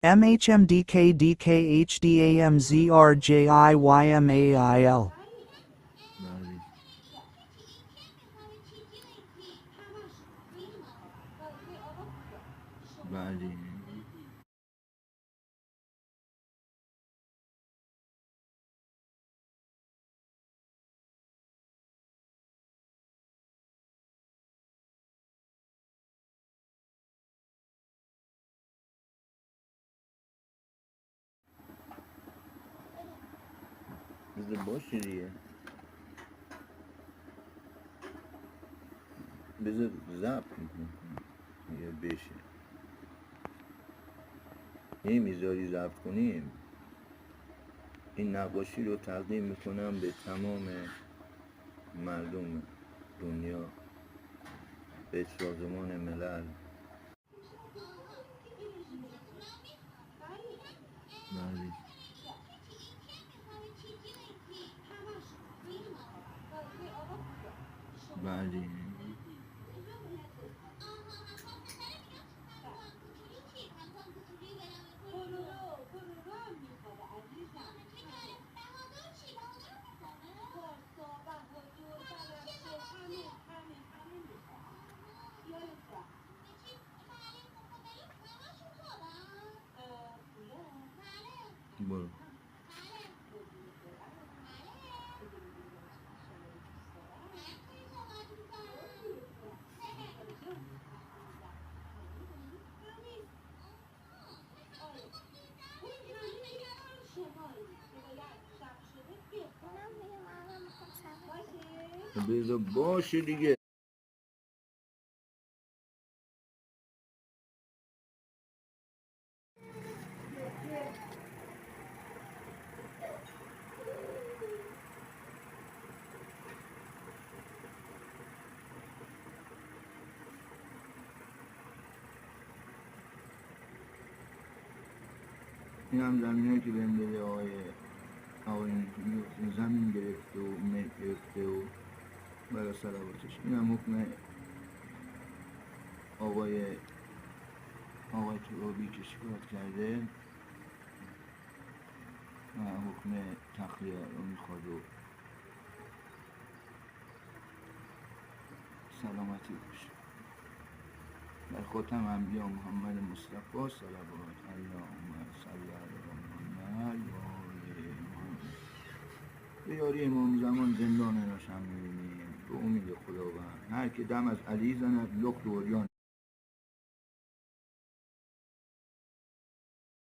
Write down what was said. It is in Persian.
MHMDKDKHDAMZRJIYMAIL. بله بله بذار باشه دیگه بذار ضبط میکنم یه بشه نمیذاری ضبط کنیم این نقاشی رو تقدیم میکنم به تمام مردم دنیا به سازمان ملل بله بله برو بذار باشه دیگه این هم زمینه که بهم داده آقای زمین گرفته و ملک گرفته و برای صلواتش این هم حکم آقای ترابی که شکایت کرده و حکم تخلیه رو میخواد و سلامتی باشه در خاتم انبیا محمد مصطفی صلوات اللهم صل علی محمد و آل محمد. به یاری امام زمان زندان راش هم میبینیم به امید خداوند هر که دم از علی زند لخت و عریان